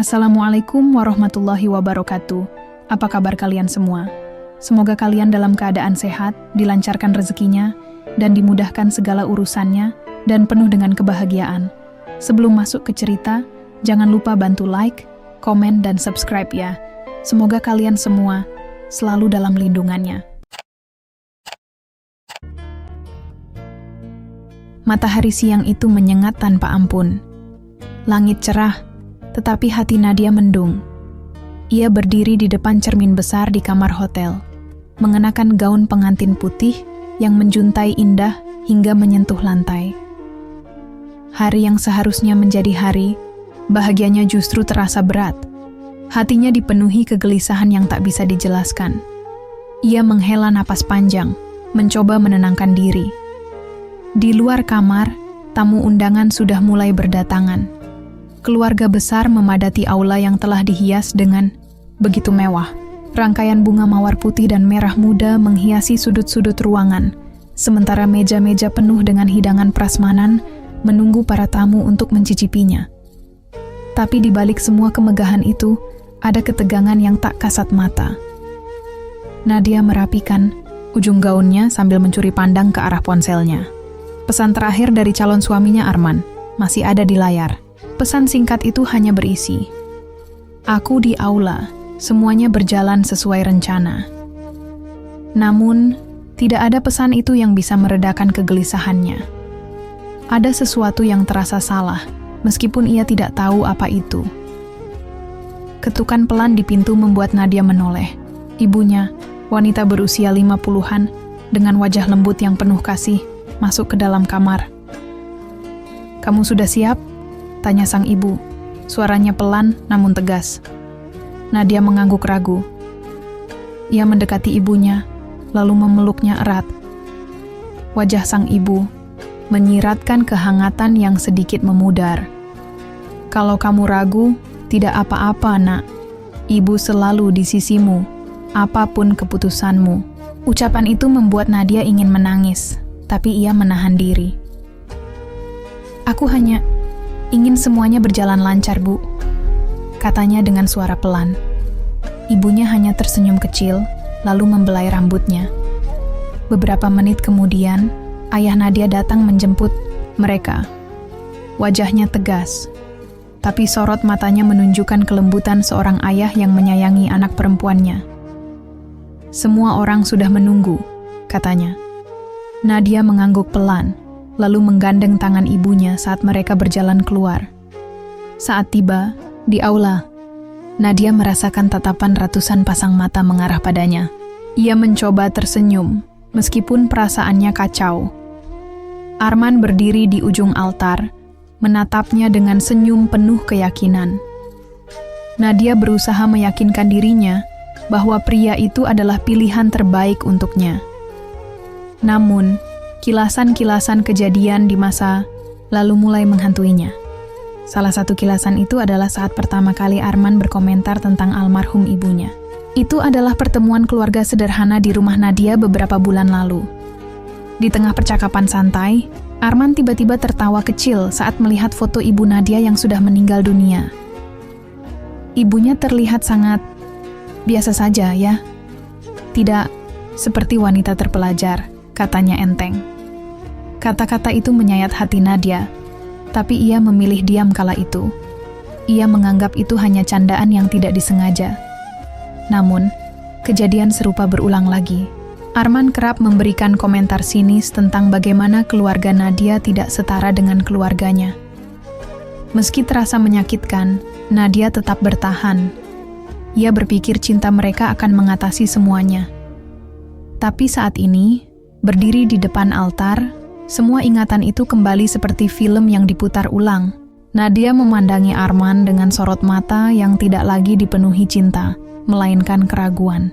Assalamualaikum warahmatullahi wabarakatuh. Apa kabar kalian semua? Semoga kalian dalam keadaan sehat, dilancarkan rezekinya, dan dimudahkan segala urusannya, dan penuh dengan kebahagiaan. Sebelum masuk ke cerita, jangan lupa bantu like, komen, dan subscribe ya. Semoga kalian semua selalu dalam lindungannya. Matahari siang itu menyengat tanpa ampun. Langit cerah, tetapi hati Nadia mendung. Ia berdiri di depan cermin besar di kamar hotel, mengenakan gaun pengantin putih yang menjuntai indah hingga menyentuh lantai. Hari yang seharusnya menjadi hari, bahagianya justru terasa berat. Hatinya dipenuhi kegelisahan yang tak bisa dijelaskan. Ia menghela napas panjang, mencoba menenangkan diri. Di luar kamar, tamu undangan sudah mulai berdatangan. Keluarga besar memadati aula yang telah dihias dengan begitu mewah. Rangkaian bunga mawar putih dan merah muda menghiasi sudut-sudut ruangan, sementara meja-meja penuh dengan hidangan prasmanan menunggu para tamu untuk mencicipinya. Tapi di balik semua kemegahan itu, ada ketegangan yang tak kasat mata. Nadia merapikan ujung gaunnya sambil mencuri pandang ke arah ponselnya. Pesan terakhir dari calon suaminya Arman masih ada di layar. Pesan singkat itu hanya berisi, "Aku di aula, semuanya berjalan sesuai rencana." Namun, tidak ada pesan itu yang bisa meredakan kegelisahannya. Ada sesuatu yang terasa salah, meskipun ia tidak tahu apa itu. Ketukan pelan di pintu membuat Nadia menoleh. Ibunya, wanita berusia 50-an, dengan wajah lembut yang penuh kasih, masuk ke dalam kamar. "Kamu sudah siap?" tanya sang ibu. Suaranya pelan namun tegas. Nadia mengangguk ragu. Ia mendekati ibunya, lalu memeluknya erat. Wajah sang ibu menyiratkan kehangatan yang sedikit memudar. "Kalau kamu ragu, tidak apa-apa, Nak. Ibu selalu di sisimu, apapun keputusanmu." Ucapan itu membuat Nadia ingin menangis, tapi ia menahan diri. "Aku hanya ingin semuanya berjalan lancar, Bu," katanya dengan suara pelan. Ibunya hanya tersenyum kecil, lalu membelai rambutnya. Beberapa menit kemudian, ayah Nadia datang menjemput mereka. Wajahnya tegas, tapi sorot matanya menunjukkan kelembutan seorang ayah yang menyayangi anak perempuannya. "Semua orang sudah menunggu," katanya. Nadia mengangguk pelan, lalu menggandeng tangan ibunya saat mereka berjalan keluar. Saat tiba di aula, Nadia merasakan tatapan ratusan pasang mata mengarah padanya. Ia mencoba tersenyum, meskipun perasaannya kacau. Arman berdiri di ujung altar, menatapnya dengan senyum penuh keyakinan. Nadia berusaha meyakinkan dirinya bahwa pria itu adalah pilihan terbaik untuknya. Namun, kilasan-kilasan kejadian di masa lalu mulai menghantuinya. Salah satu kilasan itu adalah saat pertama kali Arman berkomentar tentang almarhum ibunya. Itu adalah pertemuan keluarga sederhana di rumah Nadia beberapa bulan lalu. Di tengah percakapan santai, Arman tiba-tiba tertawa kecil saat melihat foto ibu Nadia yang sudah meninggal dunia. Ibunya terlihat sangat biasa saja, ya. Tidak seperti wanita terpelajar, katanya enteng. Kata-kata itu menyayat hati Nadia, tapi ia memilih diam kala itu. Ia menganggap itu hanya candaan yang tidak disengaja. Namun, kejadian serupa berulang lagi. Arman kerap memberikan komentar sinis tentang bagaimana keluarga Nadia tidak setara dengan keluarganya. Meski terasa menyakitkan, Nadia tetap bertahan. Ia berpikir cinta mereka akan mengatasi semuanya. Tapi saat ini, berdiri di depan altar, semua ingatan itu kembali seperti film yang diputar ulang. Nadia memandangi Arman dengan sorot mata yang tidak lagi dipenuhi cinta, melainkan keraguan.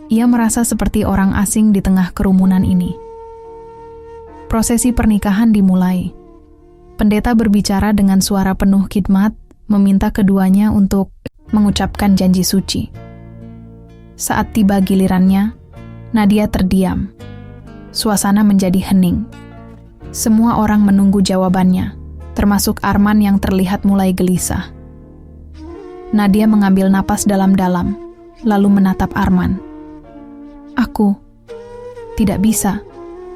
Ia merasa seperti orang asing di tengah kerumunan ini. Prosesi pernikahan dimulai. Pendeta berbicara dengan suara penuh khidmat, meminta keduanya untuk mengucapkan janji suci. Saat tiba gilirannya, Nadia terdiam. Suasana menjadi hening. Semua orang menunggu jawabannya, termasuk Arman yang terlihat mulai gelisah. Nadia mengambil napas dalam-dalam, lalu menatap Arman. "Aku tidak bisa,"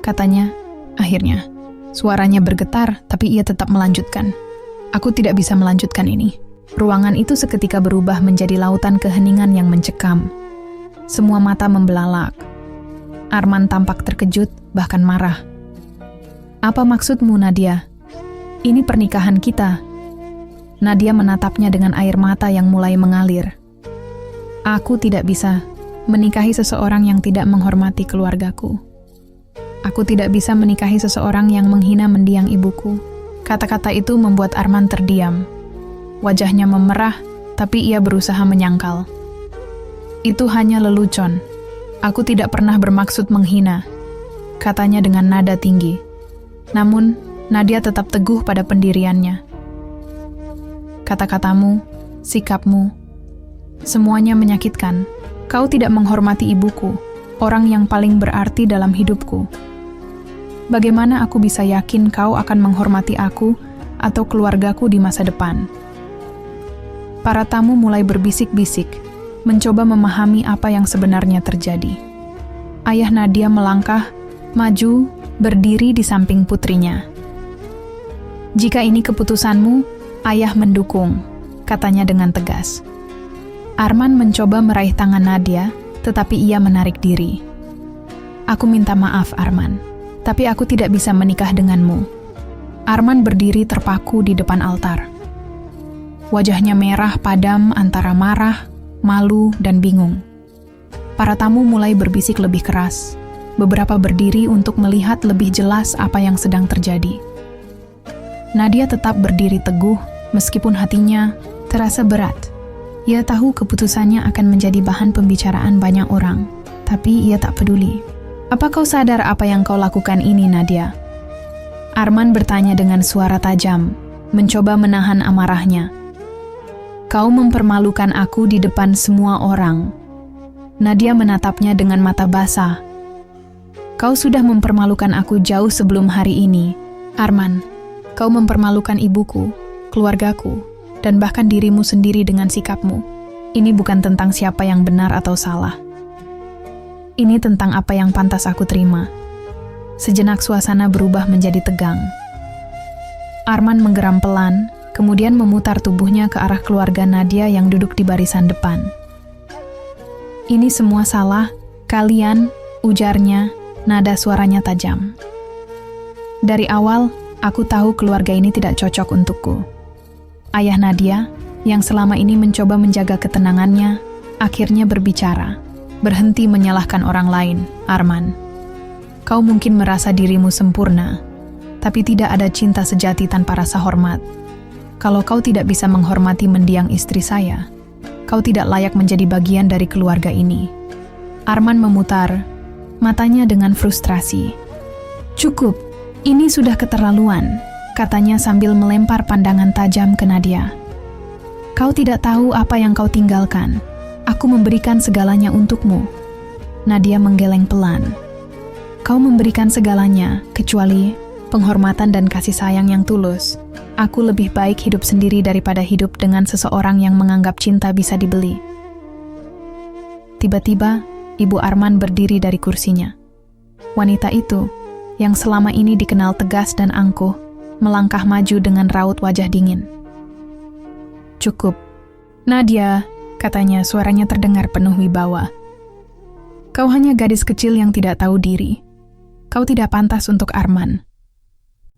katanya. Akhirnya, suaranya bergetar, tapi ia tetap melanjutkan. "Aku tidak bisa melanjutkan ini." Ruangan itu seketika berubah menjadi lautan keheningan yang mencekam. Semua mata membelalak. Arman tampak terkejut, bahkan marah. "Apa maksudmu, Nadia? Ini pernikahan kita." Nadia menatapnya dengan air mata yang mulai mengalir. "Aku tidak bisa menikahi seseorang yang tidak menghormati keluargaku. Aku tidak bisa menikahi seseorang yang menghina mendiang ibuku." Kata-kata itu membuat Arman terdiam. Wajahnya memerah, tapi ia berusaha menyangkal. "Itu hanya lelucon. Aku tidak pernah bermaksud menghina," katanya dengan nada tinggi. Namun, Nadia tetap teguh pada pendiriannya. "Kata-katamu, sikapmu, semuanya menyakitkan. Kau tidak menghormati ibuku, orang yang paling berarti dalam hidupku. Bagaimana aku bisa yakin kau akan menghormati aku atau keluargaku di masa depan?" Para tamu mulai berbisik-bisik, mencoba memahami apa yang sebenarnya terjadi. Ayah Nadia melangkah, maju, berdiri di samping putrinya. "Jika ini keputusanmu, ayah mendukung," katanya dengan tegas. Arman mencoba meraih tangan Nadia, tetapi ia menarik diri. "Aku minta maaf, Arman, tapi aku tidak bisa menikah denganmu." Arman berdiri terpaku di depan altar. Wajahnya merah padam antara marah, malu, dan bingung. Para tamu mulai berbisik lebih keras. Beberapa berdiri untuk melihat lebih jelas apa yang sedang terjadi. Nadia tetap berdiri teguh, meskipun hatinya terasa berat. Ia tahu keputusannya akan menjadi bahan pembicaraan banyak orang, tapi ia tak peduli. "Apa kau sadar apa yang kau lakukan ini, Nadia?" Arman bertanya dengan suara tajam, mencoba menahan amarahnya. "Kau mempermalukan aku di depan semua orang." Nadia menatapnya dengan mata basah. "Kau sudah mempermalukan aku jauh sebelum hari ini, Arman. Kau mempermalukan ibuku, keluargaku, dan bahkan dirimu sendiri dengan sikapmu. Ini bukan tentang siapa yang benar atau salah. Ini tentang apa yang pantas aku terima." Sejenak suasana berubah menjadi tegang. Arman menggeram pelan, kemudian memutar tubuhnya ke arah keluarga Nadia yang duduk di barisan depan. "Ini semua salah kalian," ujarnya, nada suaranya tajam. "Dari awal, aku tahu keluarga ini tidak cocok untukku." Ayah Nadia, yang selama ini mencoba menjaga ketenangannya, akhirnya berbicara. "Berhenti menyalahkan orang lain, Arman. Kau mungkin merasa dirimu sempurna, tapi tidak ada cinta sejati tanpa rasa hormat. Kalau kau tidak bisa menghormati mendiang istri saya, kau tidak layak menjadi bagian dari keluarga ini." Arman memutar matanya dengan frustrasi. "Cukup, ini sudah keterlaluan," katanya sambil melempar pandangan tajam ke Nadia. "Kau tidak tahu apa yang kau tinggalkan. Aku memberikan segalanya untukmu." Nadia menggeleng pelan. "Kau memberikan segalanya, kecuali penghormatan dan kasih sayang yang tulus. Aku lebih baik hidup sendiri daripada hidup dengan seseorang yang menganggap cinta bisa dibeli." Tiba-tiba, Ibu Arman berdiri dari kursinya. Wanita itu, yang selama ini dikenal tegas dan angkuh, melangkah maju dengan raut wajah dingin. "Cukup, Nadia," katanya, suaranya terdengar penuh wibawa. "Kau hanya gadis kecil yang tidak tahu diri. Kau tidak pantas untuk Arman."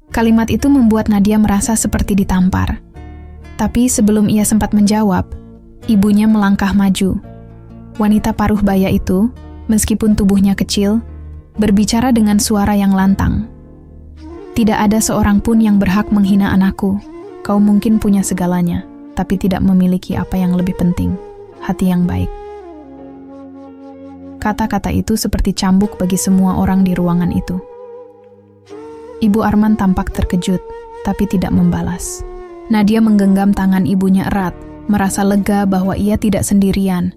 Kalimat itu membuat Nadia merasa seperti ditampar. Tapi sebelum ia sempat menjawab, ibunya melangkah maju. Wanita paruh baya itu, meskipun tubuhnya kecil, berbicara dengan suara yang lantang. "Tidak ada seorang pun yang berhak menghina anakku. Kau mungkin punya segalanya, tapi tidak memiliki apa yang lebih penting, hati yang baik." Kata-kata itu seperti cambuk bagi semua orang di ruangan itu. Ibu Arman tampak terkejut, tapi tidak membalas. Nadia menggenggam tangan ibunya erat, merasa lega bahwa ia tidak sendirian.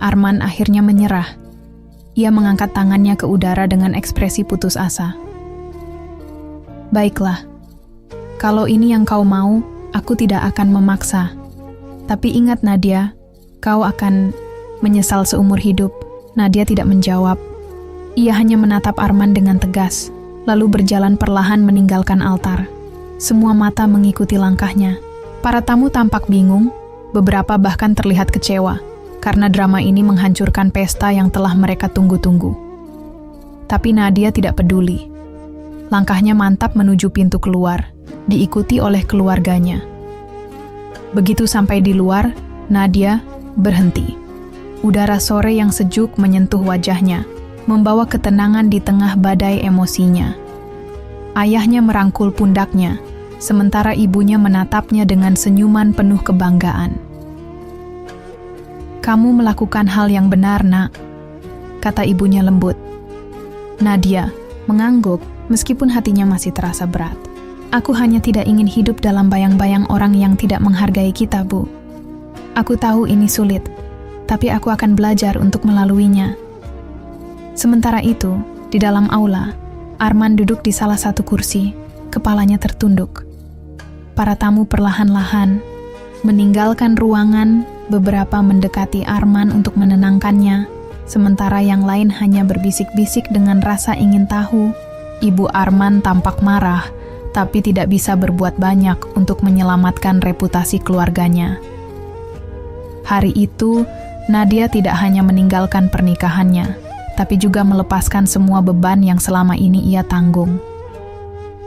Arman akhirnya menyerah. Ia mengangkat tangannya ke udara dengan ekspresi putus asa. "Baiklah, kalau ini yang kau mau, aku tidak akan memaksa." Tapi ingat Nadia, kau akan menyesal seumur hidup. Nadia tidak menjawab. Ia hanya menatap Arman dengan tegas, lalu berjalan perlahan meninggalkan altar. Semua mata mengikuti langkahnya. Para tamu tampak bingung, beberapa bahkan terlihat kecewa, karena drama ini menghancurkan pesta yang telah mereka tunggu-tunggu. Tapi Nadia tidak peduli. Langkahnya mantap menuju pintu keluar, diikuti oleh keluarganya. Begitu sampai di luar, Nadia berhenti. Udara sore yang sejuk menyentuh wajahnya, membawa ketenangan di tengah badai emosinya. Ayahnya merangkul pundaknya, sementara ibunya menatapnya dengan senyuman penuh kebanggaan. "Kamu melakukan hal yang benar, Nak," kata ibunya lembut. Nadia mengangguk meskipun hatinya masih terasa berat. "Aku hanya tidak ingin hidup dalam bayang-bayang orang yang tidak menghargai kita, Bu. Aku tahu ini sulit, tapi aku akan belajar untuk melaluinya." Sementara itu, di dalam aula, Arman duduk di salah satu kursi, kepalanya tertunduk. Para tamu perlahan-lahan meninggalkan ruangan, beberapa mendekati Arman untuk menenangkannya, sementara yang lain hanya berbisik-bisik dengan rasa ingin tahu. Ibu Arman tampak marah, tapi tidak bisa berbuat banyak untuk menyelamatkan reputasi keluarganya. Hari itu, Nadia tidak hanya meninggalkan pernikahannya, tapi juga melepaskan semua beban yang selama ini ia tanggung.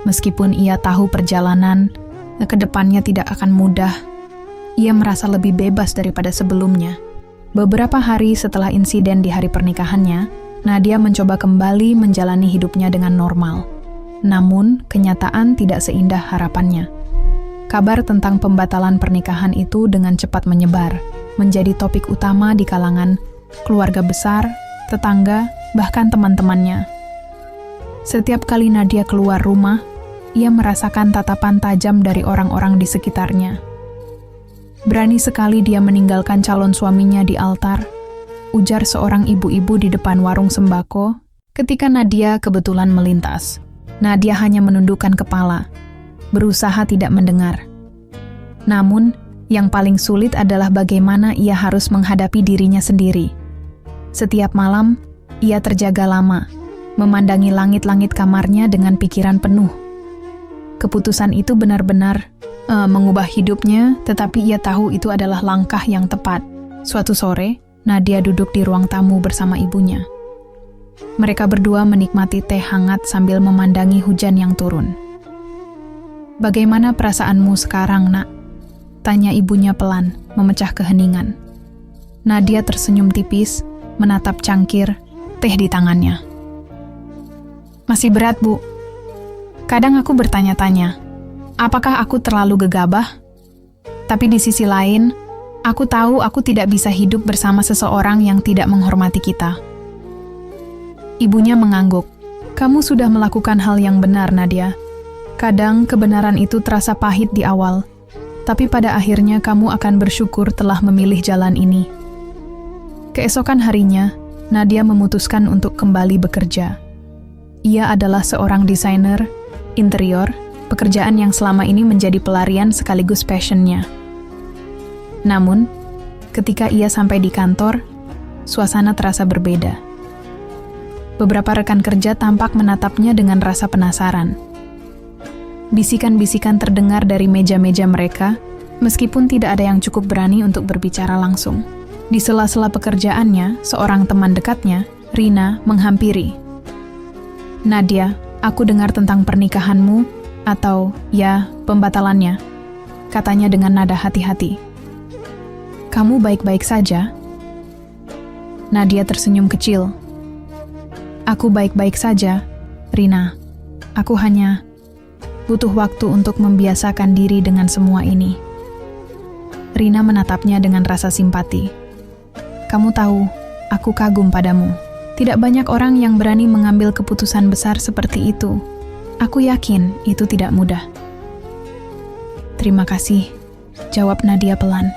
Meskipun ia tahu perjalanan ke depannya tidak akan mudah, ia merasa lebih bebas daripada sebelumnya. Beberapa hari setelah insiden di hari pernikahannya, Nadia mencoba kembali menjalani hidupnya dengan normal. Namun, kenyataan tidak seindah harapannya. Kabar tentang pembatalan pernikahan itu dengan cepat menyebar, menjadi topik utama di kalangan keluarga besar, tetangga, bahkan teman-temannya. Setiap kali Nadia keluar rumah, ia merasakan tatapan tajam dari orang-orang di sekitarnya. Berani sekali dia meninggalkan calon suaminya di altar, ujar seorang ibu-ibu di depan warung sembako ketika Nadia kebetulan melintas. Nadia hanya menundukkan kepala, berusaha tidak mendengar. Namun, yang paling sulit adalah bagaimana ia harus menghadapi dirinya sendiri. Setiap malam, ia terjaga lama, memandangi langit-langit kamarnya dengan pikiran penuh. Keputusan itu benar-benar mengubah hidupnya, tetapi ia tahu itu adalah langkah yang tepat. Suatu sore, Nadia duduk di ruang tamu bersama ibunya. Mereka berdua menikmati teh hangat sambil memandangi hujan yang turun. "Bagaimana perasaanmu sekarang, Nak?" tanya ibunya pelan, memecah keheningan. Nadia tersenyum tipis, menatap cangkir teh di tangannya. "Masih berat, Bu. Kadang aku bertanya-tanya, apakah aku terlalu gegabah? Tapi di sisi lain, aku tahu aku tidak bisa hidup bersama seseorang yang tidak menghormati kita." Ibunya mengangguk. "Kamu sudah melakukan hal yang benar, Nadia. Kadang kebenaran itu terasa pahit di awal, tapi pada akhirnya kamu akan bersyukur telah memilih jalan ini." Keesokan harinya, Nadia memutuskan untuk kembali bekerja. Ia adalah seorang desainer interior, pekerjaan yang selama ini menjadi pelarian sekaligus passion-nya. Namun, ketika ia sampai di kantor, suasana terasa berbeda. Beberapa rekan kerja tampak menatapnya dengan rasa penasaran. Bisikan-bisikan terdengar dari meja-meja mereka, meskipun tidak ada yang cukup berani untuk berbicara langsung. Di sela-sela pekerjaannya, seorang teman dekatnya, Rina, menghampiri. "Nadia, aku dengar tentang pernikahanmu, atau ya, pembatalannya," katanya dengan nada hati-hati. "Kamu baik-baik saja?" Nadia tersenyum kecil. "Aku baik-baik saja, Rina. Aku hanya butuh waktu untuk membiasakan diri dengan semua ini." Rina menatapnya dengan rasa simpati. "Kamu tahu, aku kagum padamu. Tidak banyak orang yang berani mengambil keputusan besar seperti itu. Aku yakin itu tidak mudah." "Terima kasih," jawab Nadia pelan.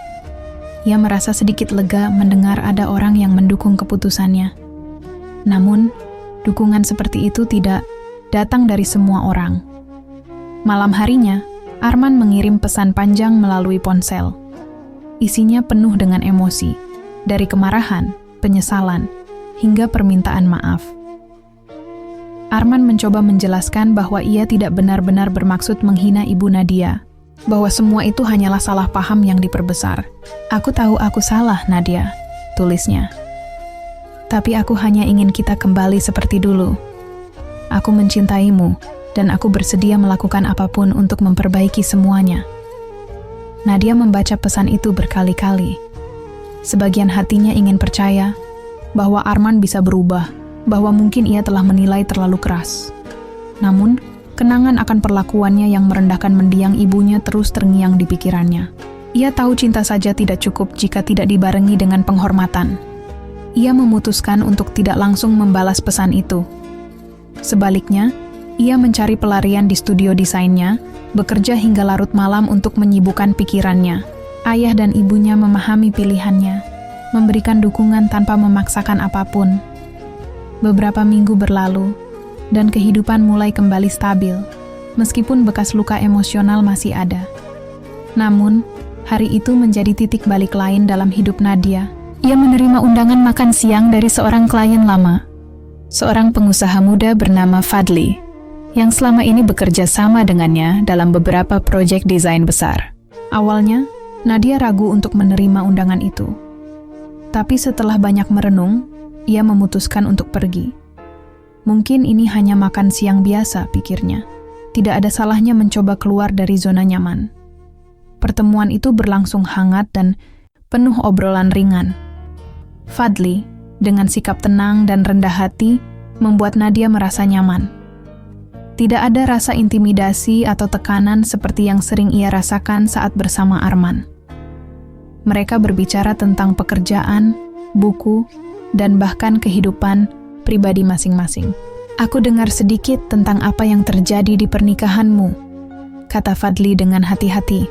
Ia merasa sedikit lega mendengar ada orang yang mendukung keputusannya. Namun, dukungan seperti itu tidak datang dari semua orang. Malam harinya, Arman mengirim pesan panjang melalui ponsel. Isinya penuh dengan emosi, dari kemarahan, penyesalan, hingga permintaan maaf. Arman mencoba menjelaskan bahwa ia tidak benar-benar bermaksud menghina Ibu Nadia, bahwa semua itu hanyalah salah paham yang diperbesar. "Aku tahu aku salah, Nadia," tulisnya. "Tapi aku hanya ingin kita kembali seperti dulu. Aku mencintaimu, dan aku bersedia melakukan apapun untuk memperbaiki semuanya." Nadia membaca pesan itu berkali-kali. Sebagian hatinya ingin percaya bahwa Arman bisa berubah, bahwa mungkin ia telah menilai terlalu keras. Namun, kenangan akan perlakuannya yang merendahkan mendiang ibunya terus terngiang di pikirannya. Ia tahu cinta saja tidak cukup jika tidak dibarengi dengan penghormatan. Ia memutuskan untuk tidak langsung membalas pesan itu. Sebaliknya, ia mencari pelarian di studio desainnya, bekerja hingga larut malam untuk menyibukkan pikirannya. Ayah dan ibunya memahami pilihannya, memberikan dukungan tanpa memaksakan apapun. Beberapa minggu berlalu, dan kehidupan mulai kembali stabil, meskipun bekas luka emosional masih ada. Namun, hari itu menjadi titik balik lain dalam hidup Nadia. Ia menerima undangan makan siang dari seorang klien lama, seorang pengusaha muda bernama Fadli, yang selama ini bekerja sama dengannya dalam beberapa proyek desain besar. Awalnya, Nadia ragu untuk menerima undangan itu. Tapi setelah banyak merenung, ia memutuskan untuk pergi. Mungkin ini hanya makan siang biasa, pikirnya. Tidak ada salahnya mencoba keluar dari zona nyaman. Pertemuan itu berlangsung hangat dan penuh obrolan ringan. Fadli, dengan sikap tenang dan rendah hati, membuat Nadia merasa nyaman. Tidak ada rasa intimidasi atau tekanan seperti yang sering ia rasakan saat bersama Arman. Mereka berbicara tentang pekerjaan, buku, dan bahkan kehidupan pribadi masing-masing. "Aku dengar sedikit tentang apa yang terjadi di pernikahanmu," kata Fadli dengan hati-hati.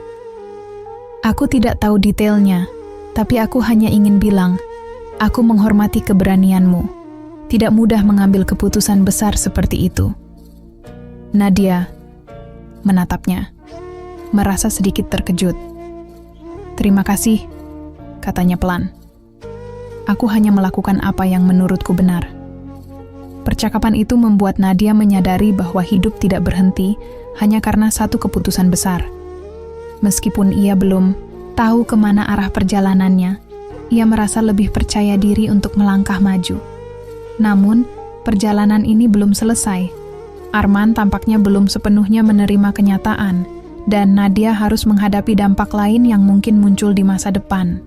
"Aku tidak tahu detailnya, tapi aku hanya ingin bilang, aku menghormati keberanianmu. Tidak mudah mengambil keputusan besar seperti itu." Nadia menatapnya, merasa sedikit terkejut. "Terima kasih," katanya pelan. "Aku hanya melakukan apa yang menurutku benar." Percakapan itu membuat Nadia menyadari bahwa hidup tidak berhenti hanya karena satu keputusan besar. Meskipun ia belum tahu kemana arah perjalanannya, ia merasa lebih percaya diri untuk melangkah maju. Namun, perjalanan ini belum selesai. Arman tampaknya belum sepenuhnya menerima kenyataan, dan Nadia harus menghadapi dampak lain yang mungkin muncul di masa depan.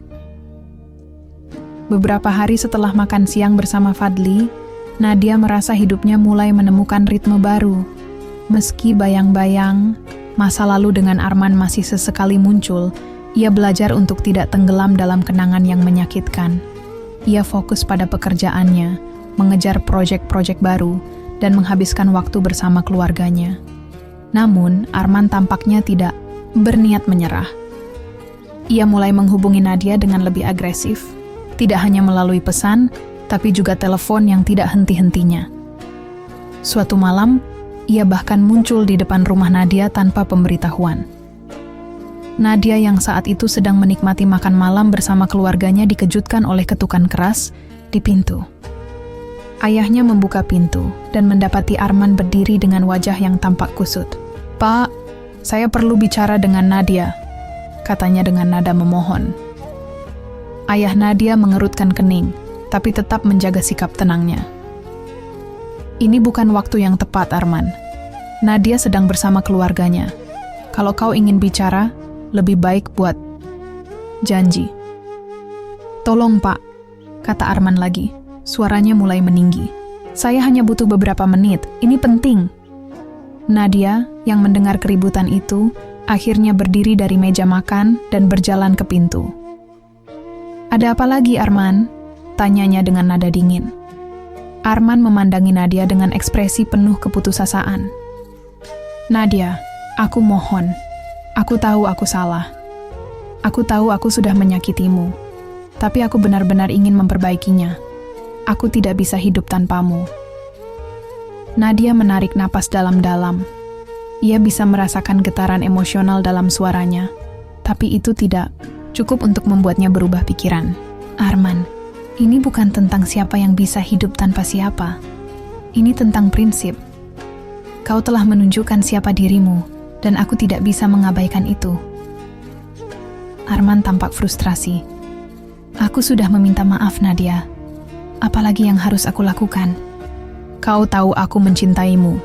Beberapa hari setelah makan siang bersama Fadli, Nadia merasa hidupnya mulai menemukan ritme baru. Meski bayang-bayang masa lalu dengan Arman masih sesekali muncul, ia belajar untuk tidak tenggelam dalam kenangan yang menyakitkan. Ia fokus pada pekerjaannya, mengejar proyek-proyek baru, dan menghabiskan waktu bersama keluarganya. Namun, Arman tampaknya tidak berniat menyerah. Ia mulai menghubungi Nadia dengan lebih agresif, tidak hanya melalui pesan, tapi juga telepon yang tidak henti-hentinya. Suatu malam, ia bahkan muncul di depan rumah Nadia tanpa pemberitahuan. Nadia yang saat itu sedang menikmati makan malam bersama keluarganya dikejutkan oleh ketukan keras di pintu. Ayahnya membuka pintu dan mendapati Arman berdiri dengan wajah yang tampak kusut. "Pak, saya perlu bicara dengan Nadia," katanya dengan nada memohon. Ayah Nadia mengerutkan kening, tapi tetap menjaga sikap tenangnya. "Ini bukan waktu yang tepat, Arman. Nadia sedang bersama keluarganya. Kalau kau ingin bicara, lebih baik buat janji." "Tolong, Pak," kata Arman lagi. Suaranya mulai meninggi. "Saya hanya butuh beberapa menit. Ini penting." Nadia, yang mendengar keributan itu, akhirnya berdiri dari meja makan dan berjalan ke pintu. "Ada apa lagi, Arman?" tanyanya dengan nada dingin. Arman memandangi Nadia dengan ekspresi penuh keputusasaan. "Nadia, aku mohon. Aku tahu aku salah. Aku tahu aku sudah menyakitimu. Tapi aku benar-benar ingin memperbaikinya. Aku tidak bisa hidup tanpamu." Nadia menarik napas dalam-dalam. Ia bisa merasakan getaran emosional dalam suaranya, tapi itu tidak Cukup untuk membuatnya berubah pikiran. Arman, ini bukan tentang siapa yang bisa hidup tanpa siapa. Ini tentang prinsip. Kau telah menunjukkan siapa dirimu, dan aku tidak bisa mengabaikan itu. Arman tampak frustrasi. Aku sudah meminta maaf, Nadia. Apalagi yang harus aku lakukan? Kau tahu aku mencintaimu.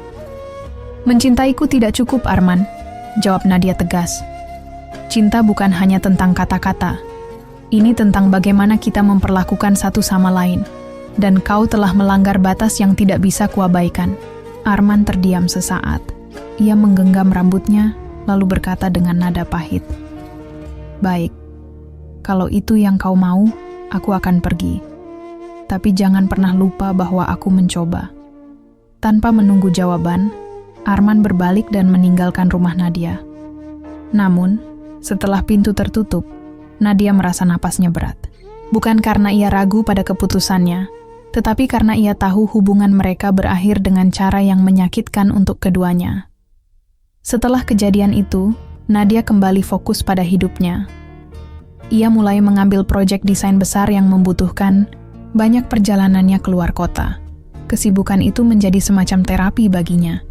Mencintaiku tidak cukup, Arman, jawab Nadia tegas. Cinta bukan hanya tentang kata-kata. Ini tentang bagaimana kita memperlakukan satu sama lain. Dan kau telah melanggar batas yang tidak bisa kuabaikan. Arman terdiam sesaat. Ia menggenggam rambutnya, lalu berkata dengan nada pahit. Baik, kalau itu yang kau mau, aku akan pergi. Tapi jangan pernah lupa bahwa aku mencoba. Tanpa menunggu jawaban, Arman berbalik dan meninggalkan rumah Nadia. Namun, setelah pintu tertutup, Nadia merasa napasnya berat. Bukan karena ia ragu pada keputusannya, tetapi karena ia tahu hubungan mereka berakhir dengan cara yang menyakitkan untuk keduanya. Setelah kejadian itu, Nadia kembali fokus pada hidupnya. Ia mulai mengambil proyek desain besar yang membutuhkan banyak perjalanannya keluar kota. Kesibukan itu menjadi semacam terapi baginya.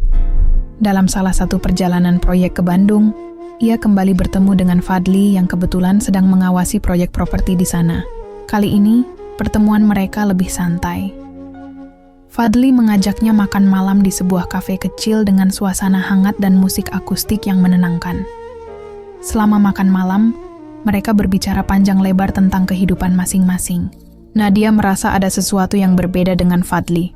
Dalam salah satu perjalanan proyek ke Bandung, ia kembali bertemu dengan Fadli yang kebetulan sedang mengawasi proyek properti di sana. Kali ini, pertemuan mereka lebih santai. Fadli mengajaknya makan malam di sebuah kafe kecil dengan suasana hangat dan musik akustik yang menenangkan. Selama makan malam, mereka berbicara panjang lebar tentang kehidupan masing-masing. Nadia merasa ada sesuatu yang berbeda dengan Fadli.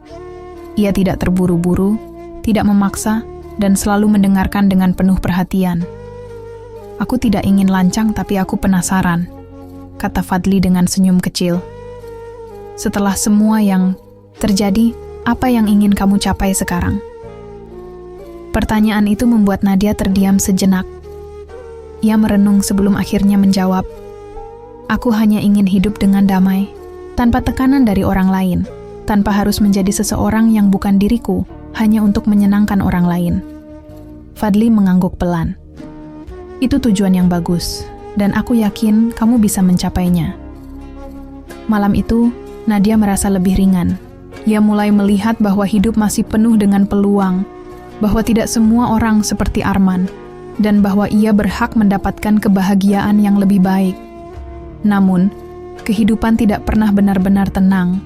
Ia tidak terburu-buru, tidak memaksa, dan selalu mendengarkan dengan penuh perhatian. Aku tidak ingin lancang, tapi aku penasaran, kata Fadli dengan senyum kecil. Setelah semua yang terjadi, apa yang ingin kamu capai sekarang? Pertanyaan itu membuat Nadia terdiam sejenak. Ia merenung sebelum akhirnya menjawab, aku hanya ingin hidup dengan damai, tanpa tekanan dari orang lain, tanpa harus menjadi seseorang yang bukan diriku, hanya untuk menyenangkan orang lain. Fadli mengangguk pelan. Itu tujuan yang bagus, dan aku yakin kamu bisa mencapainya. Malam itu, Nadia merasa lebih ringan. Ia mulai melihat bahwa hidup masih penuh dengan peluang, bahwa tidak semua orang seperti Arman, dan bahwa ia berhak mendapatkan kebahagiaan yang lebih baik. Namun, kehidupan tidak pernah benar-benar tenang.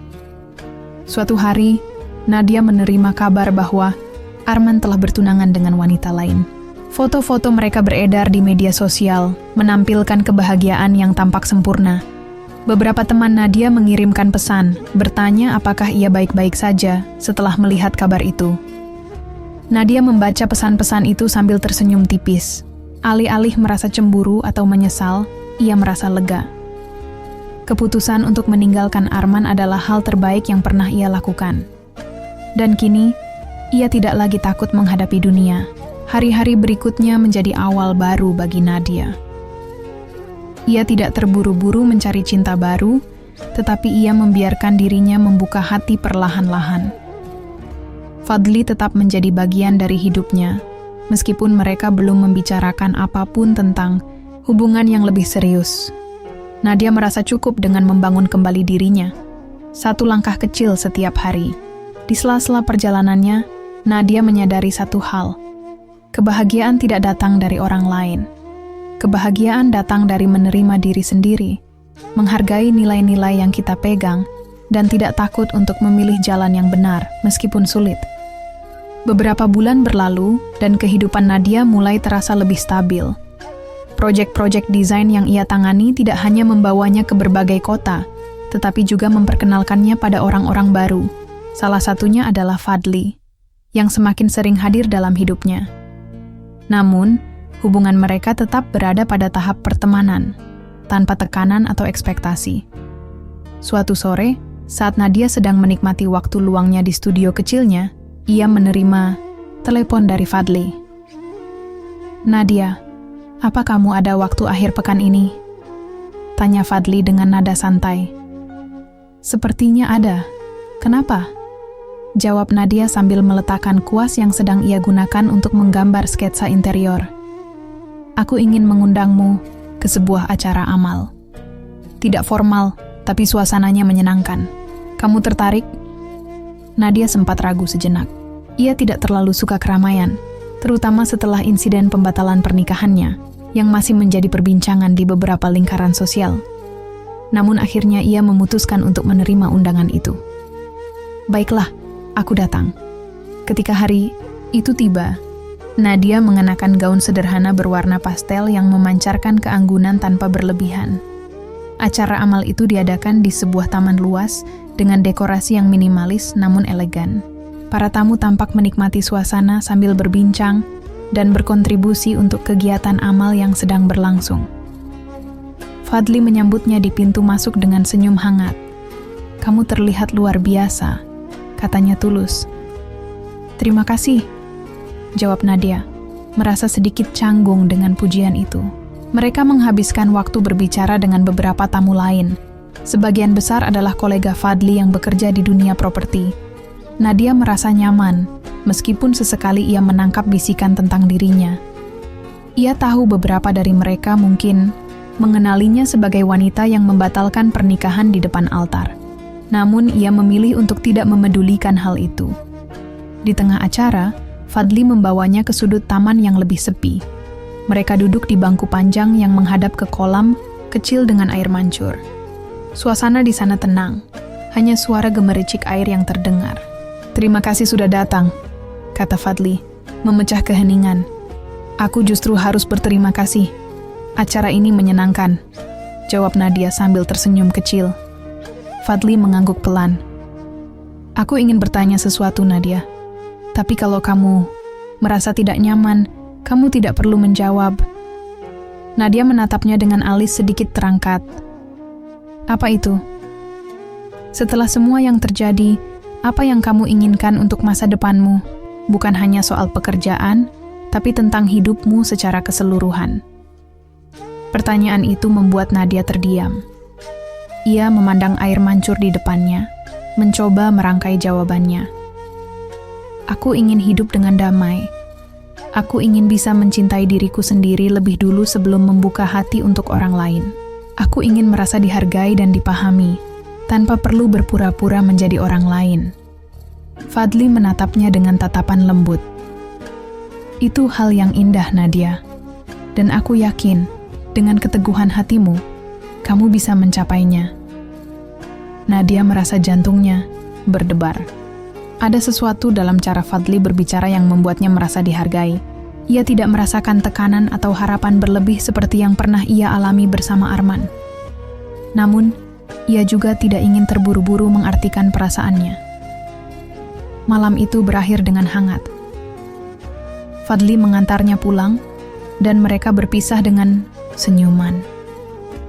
Suatu hari, Nadia menerima kabar bahwa Arman telah bertunangan dengan wanita lain. Foto-foto mereka beredar di media sosial, menampilkan kebahagiaan yang tampak sempurna. Beberapa teman Nadia mengirimkan pesan, bertanya apakah ia baik-baik saja setelah melihat kabar itu. Nadia membaca pesan-pesan itu sambil tersenyum tipis. Alih-alih merasa cemburu atau menyesal, ia merasa lega. Keputusan untuk meninggalkan Arman adalah hal terbaik yang pernah ia lakukan. Dan kini, ia tidak lagi takut menghadapi dunia. Hari-hari berikutnya menjadi awal baru bagi Nadia. Ia tidak terburu-buru mencari cinta baru, tetapi ia membiarkan dirinya membuka hati perlahan-lahan. Fadli tetap menjadi bagian dari hidupnya, meskipun mereka belum membicarakan apapun tentang hubungan yang lebih serius. Nadia merasa cukup dengan membangun kembali dirinya, satu langkah kecil setiap hari. Di sela-sela perjalanannya, Nadia menyadari satu hal. Kebahagiaan tidak datang dari orang lain. Kebahagiaan datang dari menerima diri sendiri, menghargai nilai-nilai yang kita pegang, dan tidak takut untuk memilih jalan yang benar, meskipun sulit. Beberapa bulan berlalu, dan kehidupan Nadia mulai terasa lebih stabil. Proyek-proyek desain yang ia tangani tidak hanya membawanya ke berbagai kota, tetapi juga memperkenalkannya pada orang-orang baru. Salah satunya adalah Fadli, yang semakin sering hadir dalam hidupnya. Namun, hubungan mereka tetap berada pada tahap pertemanan, tanpa tekanan atau ekspektasi. Suatu sore, saat Nadia sedang menikmati waktu luangnya di studio kecilnya, ia menerima telepon dari Fadli. "Nadia, apa kamu ada waktu akhir pekan ini?" tanya Fadli dengan nada santai. "Sepertinya ada. Kenapa?" jawab Nadia sambil meletakkan kuas yang sedang ia gunakan untuk menggambar sketsa interior. "Aku ingin mengundangmu, ke sebuah acara amal. Tidak formal, tapi suasananya menyenangkan. Kamu tertarik? Nadia sempat ragu sejenak. Ia tidak terlalu suka keramaian, terutama setelah insiden pembatalan pernikahannya, yang masih menjadi perbincangan di beberapa lingkaran sosial. Namun akhirnya ia memutuskan untuk menerima undangan itu. Baiklah, aku datang. Ketika hari itu tiba, Nadia mengenakan gaun sederhana berwarna pastel yang memancarkan keanggunan tanpa berlebihan. Acara amal itu diadakan di sebuah taman luas dengan dekorasi yang minimalis namun elegan. Para tamu tampak menikmati suasana sambil berbincang dan berkontribusi untuk kegiatan amal yang sedang berlangsung. Fadli menyambutnya di pintu masuk dengan senyum hangat. "Kamu terlihat luar biasa," katanya tulus. "Terima kasih," jawab Nadia, merasa sedikit canggung dengan pujian itu. Mereka menghabiskan waktu berbicara dengan beberapa tamu lain. Sebagian besar adalah kolega Fadli yang bekerja di dunia properti. Nadia merasa nyaman, meskipun sesekali ia menangkap bisikan tentang dirinya. Ia tahu beberapa dari mereka mungkin mengenalinya sebagai wanita yang membatalkan pernikahan di depan altar. Namun ia memilih untuk tidak memedulikan hal itu. Di tengah acara, Fadli membawanya ke sudut taman yang lebih sepi. Mereka duduk di bangku panjang yang menghadap ke kolam kecil dengan air mancur. Suasana di sana tenang, hanya suara gemericik air yang terdengar. "Terima kasih sudah datang," kata Fadli, memecah keheningan. "Aku justru harus berterima kasih. Acara ini menyenangkan," jawab Nadia sambil tersenyum kecil. Fadli mengangguk pelan. "Aku ingin bertanya sesuatu, Nadia. Tapi kalau kamu merasa tidak nyaman, kamu tidak perlu menjawab." Nadia menatapnya dengan alis sedikit terangkat. "Apa itu?" "Setelah semua yang terjadi, apa yang kamu inginkan untuk masa depanmu? Bukan hanya soal pekerjaan, tapi tentang hidupmu secara keseluruhan." Pertanyaan itu membuat Nadia terdiam. Ia memandang air mancur di depannya, mencoba merangkai jawabannya. "Aku ingin hidup dengan damai. Aku ingin bisa mencintai diriku sendiri lebih dulu sebelum membuka hati untuk orang lain. Aku ingin merasa dihargai dan dipahami, tanpa perlu berpura-pura menjadi orang lain." Fadli menatapnya dengan tatapan lembut. "Itu hal yang indah, Nadia. Dan aku yakin, dengan keteguhan hatimu, kamu bisa mencapainya." Nadia merasa jantungnya berdebar. Ada sesuatu dalam cara Fadli berbicara yang membuatnya merasa dihargai. Ia tidak merasakan tekanan atau harapan berlebih seperti yang pernah ia alami bersama Arman. Namun, ia juga tidak ingin terburu-buru mengartikan perasaannya. Malam itu berakhir dengan hangat. Fadli mengantarnya pulang, dan mereka berpisah dengan senyuman.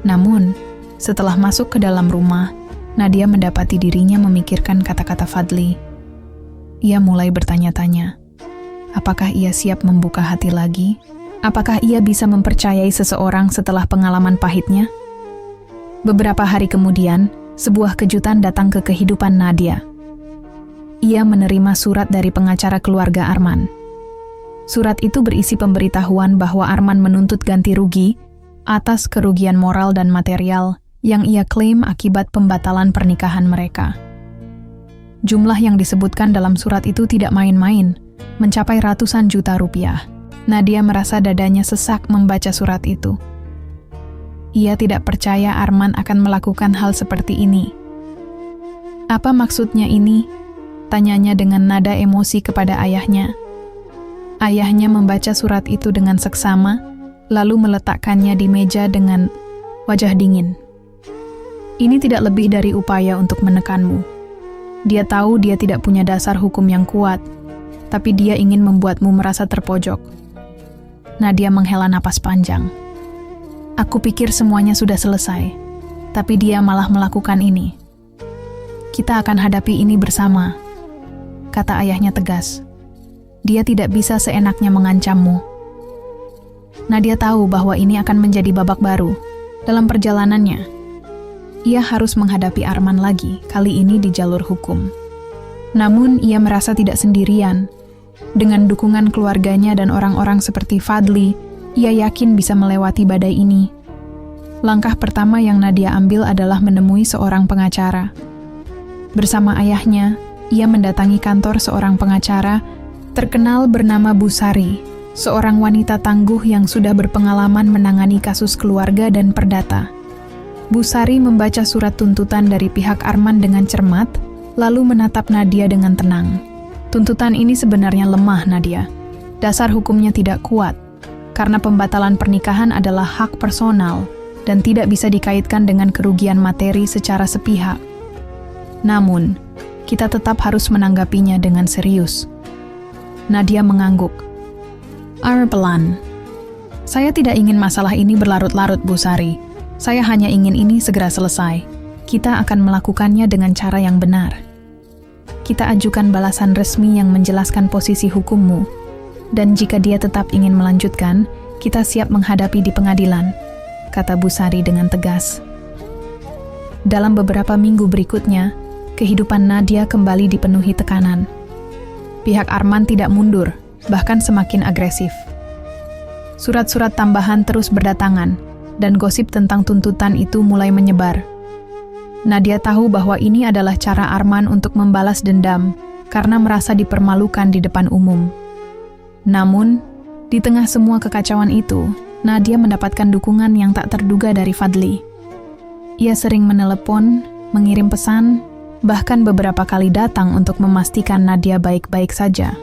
Namun, setelah masuk ke dalam rumah, Nadia mendapati dirinya memikirkan kata-kata Fadli. Ia mulai bertanya-tanya, apakah ia siap membuka hati lagi? Apakah ia bisa mempercayai seseorang setelah pengalaman pahitnya? Beberapa hari kemudian, sebuah kejutan datang ke kehidupan Nadia. Ia menerima surat dari pengacara keluarga Arman. Surat itu berisi pemberitahuan bahwa Arman menuntut ganti rugi atas kerugian moral dan material yang ia klaim akibat pembatalan pernikahan mereka. Jumlah yang disebutkan dalam surat itu tidak main-main, mencapai ratusan juta rupiah. Nadia merasa dadanya sesak membaca surat itu. Ia tidak percaya Arman akan melakukan hal seperti ini. "Apa maksudnya ini?" tanyanya dengan nada emosi kepada ayahnya. Ayahnya membaca surat itu dengan seksama, lalu meletakkannya di meja dengan wajah dingin. "Ini tidak lebih dari upaya untuk menekanmu. Dia tahu dia tidak punya dasar hukum yang kuat, tapi dia ingin membuatmu merasa terpojok." Nadia menghela napas panjang. "Aku pikir semuanya sudah selesai, tapi dia malah melakukan ini. Kita akan hadapi ini bersama," kata ayahnya tegas. "Dia tidak bisa seenaknya mengancammu." Nadia tahu bahwa ini akan menjadi babak baru dalam perjalanannya. Ia harus menghadapi Arman lagi, kali ini di jalur hukum. Namun ia merasa tidak sendirian. Dengan dukungan keluarganya dan orang-orang seperti Fadli, ia yakin bisa melewati badai ini Langkah pertama yang Nadia ambil adalah menemui seorang pengacara. Bersama ayahnya, ia mendatangi kantor seorang pengacara terkenal bernama Busari, seorang wanita tangguh yang sudah berpengalaman menangani kasus keluarga dan perdata. Busari membaca surat tuntutan dari pihak Arman dengan cermat, lalu menatap Nadia dengan tenang. Tuntutan ini sebenarnya lemah, Nadia. Dasar hukumnya tidak kuat, karena pembatalan pernikahan adalah hak personal dan tidak bisa dikaitkan dengan kerugian materi secara sepihak. Namun, kita tetap harus menanggapinya dengan serius. Nadia mengangguk. Pelan. Saya tidak ingin masalah ini berlarut-larut, Bu Sari. Saya hanya ingin ini segera selesai. Kita akan melakukannya dengan cara yang benar. Kita ajukan balasan resmi yang menjelaskan posisi hukummu, dan jika dia tetap ingin melanjutkan, kita siap menghadapi di pengadilan, kata Busari dengan tegas. Dalam beberapa minggu berikutnya, kehidupan Nadia kembali dipenuhi tekanan. Pihak Arman tidak mundur, bahkan semakin agresif. Surat-surat tambahan terus berdatangan, dan gosip tentang tuntutan itu mulai menyebar. Nadia tahu bahwa ini adalah cara Arman untuk membalas dendam karena merasa dipermalukan di depan umum. Namun, di tengah semua kekacauan itu, Nadia mendapatkan dukungan yang tak terduga dari Fadli. Ia sering menelepon, mengirim pesan, bahkan beberapa kali datang untuk memastikan Nadia baik-baik saja.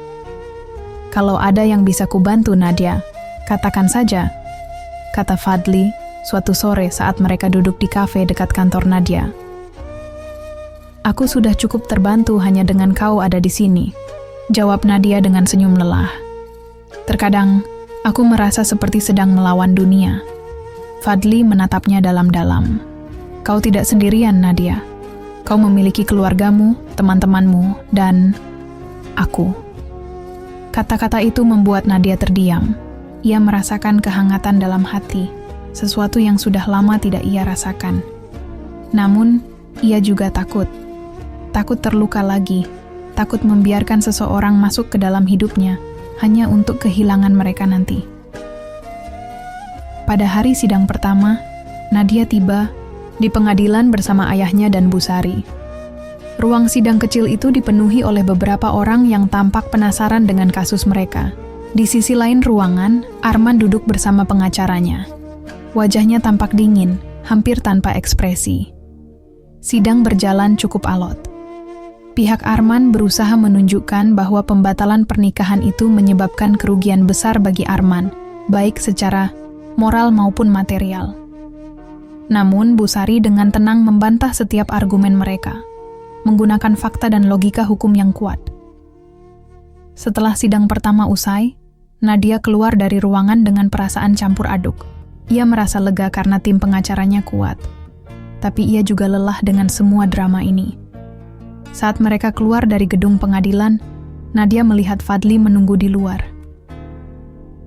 Kalau ada yang bisa kubantu Nadia, katakan saja, kata Fadli suatu sore saat mereka duduk di kafe dekat kantor Nadia. Aku sudah cukup terbantu hanya dengan kau ada di sini, jawab Nadia dengan senyum lelah. Terkadang, aku merasa seperti sedang melawan dunia. Fadli menatapnya dalam-dalam. Kau tidak sendirian, Nadia. Kau memiliki keluargamu, teman-temanmu, dan aku. Kata-kata itu membuat Nadia terdiam. Ia merasakan kehangatan dalam hati, sesuatu yang sudah lama tidak ia rasakan. Namun, ia juga takut. Takut terluka lagi, takut membiarkan seseorang masuk ke dalam hidupnya, hanya untuk kehilangan mereka nanti. Pada hari sidang pertama, Nadia tiba di pengadilan bersama ayahnya dan Busari. Ruang sidang kecil itu dipenuhi oleh beberapa orang yang tampak penasaran dengan kasus mereka. Di sisi lain ruangan, Arman duduk bersama pengacaranya. Wajahnya tampak dingin, hampir tanpa ekspresi. Sidang berjalan cukup alot. Pihak Arman berusaha menunjukkan bahwa pembatalan pernikahan itu menyebabkan kerugian besar bagi Arman, baik secara moral maupun material. Namun, Busari dengan tenang membantah setiap argumen mereka, menggunakan fakta dan logika hukum yang kuat. Setelah sidang pertama usai, Nadia keluar dari ruangan dengan perasaan campur aduk. Ia merasa lega karena tim pengacaranya kuat, tapi ia juga lelah dengan semua drama ini. Saat mereka keluar dari gedung pengadilan, Nadia melihat Fadli menunggu di luar.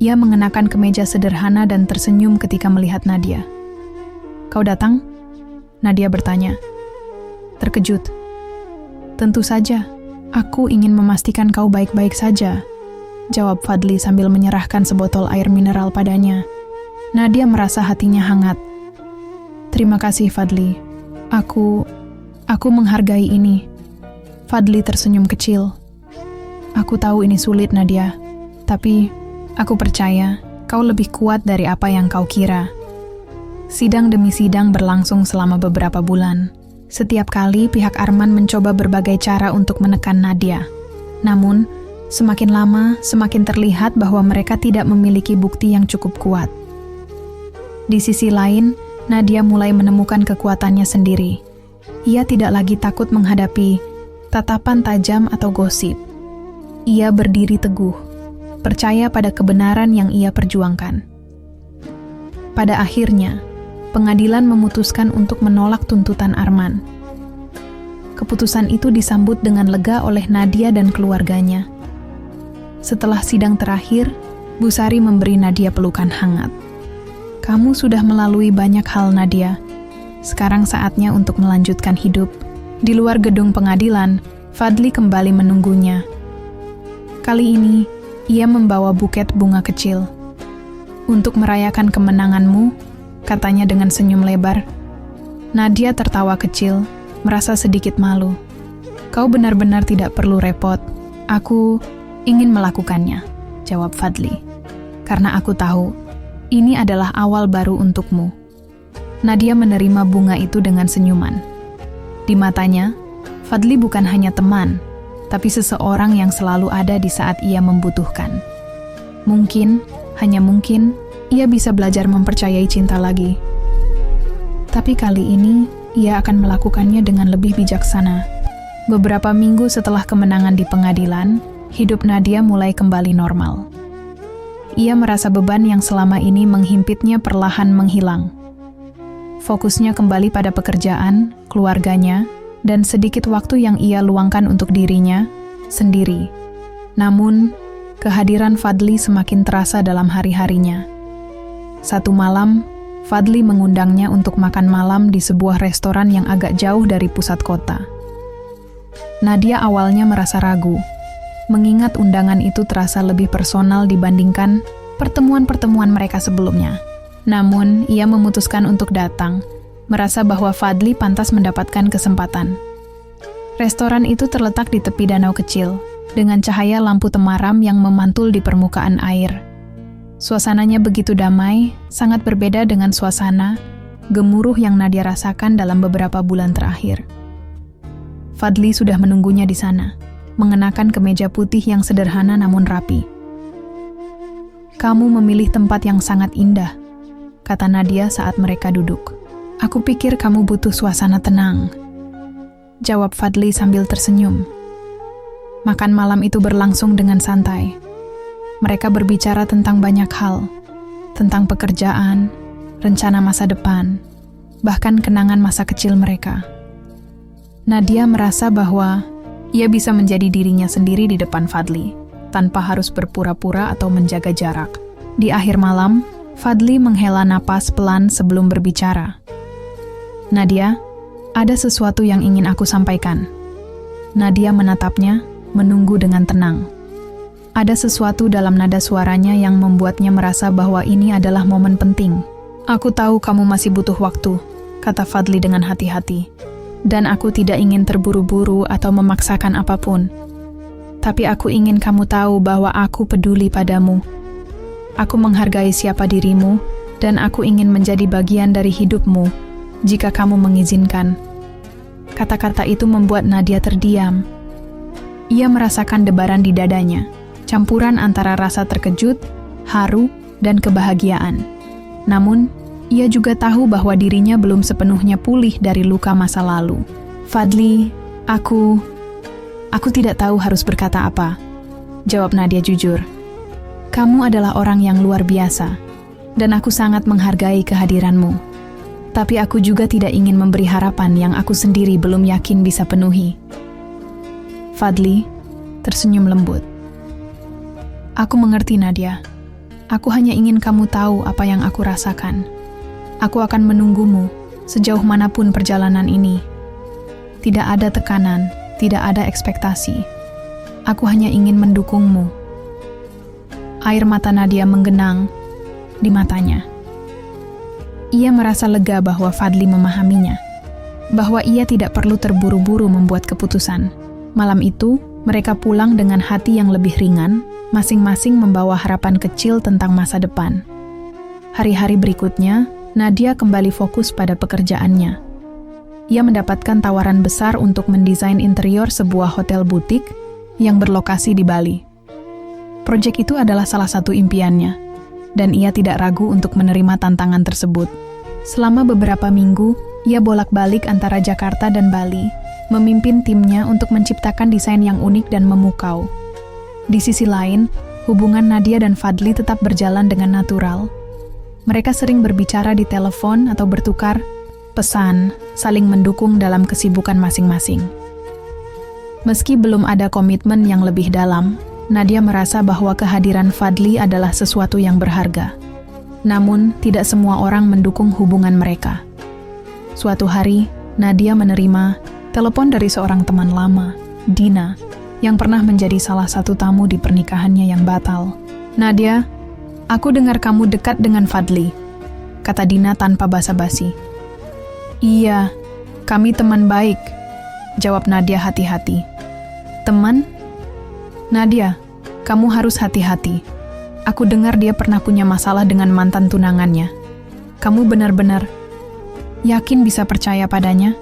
Ia mengenakan kemeja sederhana dan tersenyum ketika melihat Nadia. "Kau datang?" Nadia bertanya. Terkejut. "Tentu saja, aku ingin memastikan kau baik-baik saja," jawab Fadli sambil menyerahkan sebotol air mineral padanya. Nadia merasa hatinya hangat. "Terima kasih, Fadli. Aku menghargai ini." Fadli tersenyum kecil. "Aku tahu ini sulit, Nadia. Tapi, aku percaya kau lebih kuat dari apa yang kau kira." Sidang demi sidang berlangsung selama beberapa bulan. Setiap kali pihak Arman mencoba berbagai cara untuk menekan Nadia. Namun, semakin lama, semakin terlihat bahwa mereka tidak memiliki bukti yang cukup kuat. Di sisi lain, Nadia mulai menemukan kekuatannya sendiri. Ia tidak lagi takut menghadapi tatapan tajam atau gosip. Ia berdiri teguh, percaya pada kebenaran yang ia perjuangkan. Pada akhirnya, pengadilan memutuskan untuk menolak tuntutan Arman. Keputusan itu disambut dengan lega oleh Nadia dan keluarganya. Setelah sidang terakhir, Busari memberi Nadia pelukan hangat. "Kamu sudah melalui banyak hal, Nadia. Sekarang saatnya untuk melanjutkan hidup." Di luar gedung pengadilan, Fadli kembali menunggunya. Kali ini, ia membawa buket bunga kecil. "Untuk merayakan kemenanganmu, katanya dengan senyum lebar. Nadia tertawa kecil, merasa sedikit malu. Kau benar-benar tidak perlu repot. Aku ingin melakukannya, jawab Fadli. Karena aku tahu, ini adalah awal baru untukmu. Nadia menerima bunga itu dengan senyuman. Di matanya, Fadli bukan hanya teman, tapi seseorang yang selalu ada di saat ia membutuhkan. Mungkin, hanya mungkin, ia bisa belajar mempercayai cinta lagi. Tapi kali ini, ia akan melakukannya dengan lebih bijaksana. Beberapa minggu setelah kemenangan di pengadilan, hidup Nadia mulai kembali normal. Ia merasa beban yang selama ini menghimpitnya perlahan menghilang. Fokusnya kembali pada pekerjaan, keluarganya, dan sedikit waktu yang ia luangkan untuk dirinya sendiri. Namun, kehadiran Fadli semakin terasa dalam hari-harinya. Satu malam, Fadli mengundangnya untuk makan malam di sebuah restoran yang agak jauh dari pusat kota. Nadia awalnya merasa ragu, mengingat undangan itu terasa lebih personal dibandingkan pertemuan-pertemuan mereka sebelumnya. Namun, ia memutuskan untuk datang, merasa bahwa Fadli pantas mendapatkan kesempatan. Restoran itu terletak di tepi danau kecil, dengan cahaya lampu temaram yang memantul di permukaan air. Suasananya begitu damai, sangat berbeda dengan suasana gemuruh yang Nadia rasakan dalam beberapa bulan terakhir. Fadli sudah menunggunya di sana, mengenakan kemeja putih yang sederhana namun rapi. Kamu memilih tempat yang sangat indah, kata Nadia saat mereka duduk. Aku pikir kamu butuh suasana tenang, jawab Fadli sambil tersenyum. Makan malam itu berlangsung dengan santai. Mereka berbicara tentang banyak hal, tentang pekerjaan, rencana masa depan, bahkan kenangan masa kecil mereka. Nadia merasa bahwa ia bisa menjadi dirinya sendiri di depan Fadli, tanpa harus berpura-pura atau menjaga jarak. Di akhir malam, Fadli menghela napas pelan sebelum berbicara. Nadia, ada sesuatu yang ingin aku sampaikan. Nadia menatapnya, menunggu dengan tenang. Ada sesuatu dalam nada suaranya yang membuatnya merasa bahwa ini adalah momen penting. Aku tahu kamu masih butuh waktu, kata Fadli dengan hati-hati. Dan aku tidak ingin terburu-buru atau memaksakan apapun. Tapi aku ingin kamu tahu bahwa aku peduli padamu. Aku menghargai siapa dirimu, dan aku ingin menjadi bagian dari hidupmu, jika kamu mengizinkan. Kata-kata itu membuat Nadia terdiam. Ia merasakan debaran di dadanya, campuran antara rasa terkejut, haru, dan kebahagiaan. Namun, ia juga tahu bahwa dirinya belum sepenuhnya pulih dari luka masa lalu. Fadli, aku tidak tahu harus berkata apa, jawab Nadia jujur. Kamu adalah orang yang luar biasa, dan aku sangat menghargai kehadiranmu. Tapi aku juga tidak ingin memberi harapan yang aku sendiri belum yakin bisa penuhi. Fadli tersenyum lembut. Aku mengerti, Nadia. Aku hanya ingin kamu tahu apa yang aku rasakan. Aku akan menunggumu sejauh manapun perjalanan ini. Tidak ada tekanan, tidak ada ekspektasi. Aku hanya ingin mendukungmu. Air mata Nadia menggenang di matanya. Ia merasa lega bahwa Fadli memahaminya, bahwa ia tidak perlu terburu-buru membuat keputusan. Malam itu, mereka pulang dengan hati yang lebih ringan, masing-masing membawa harapan kecil tentang masa depan. Hari-hari berikutnya, Nadia kembali fokus pada pekerjaannya. Ia mendapatkan tawaran besar untuk mendesain interior sebuah hotel butik yang berlokasi di Bali. Proyek itu adalah salah satu impiannya, dan ia tidak ragu untuk menerima tantangan tersebut. Selama beberapa minggu, ia bolak-balik antara Jakarta dan Bali, memimpin timnya untuk menciptakan desain yang unik dan memukau. Di sisi lain, hubungan Nadia dan Fadli tetap berjalan dengan natural. Mereka sering berbicara di telepon atau bertukar pesan, saling mendukung dalam kesibukan masing-masing. Meski belum ada komitmen yang lebih dalam, Nadia merasa bahwa kehadiran Fadli adalah sesuatu yang berharga. Namun, tidak semua orang mendukung hubungan mereka. Suatu hari, Nadia menerima telepon dari seorang teman lama, Dina, yang pernah menjadi salah satu tamu di pernikahannya yang batal. Nadia, aku dengar kamu dekat dengan Fadli, kata Dina tanpa basa-basi. Iya, kami teman baik, jawab Nadia hati-hati. Teman? Nadia, kamu harus hati-hati. Aku dengar dia pernah punya masalah dengan mantan tunangannya. Kamu benar-benar yakin bisa percaya padanya?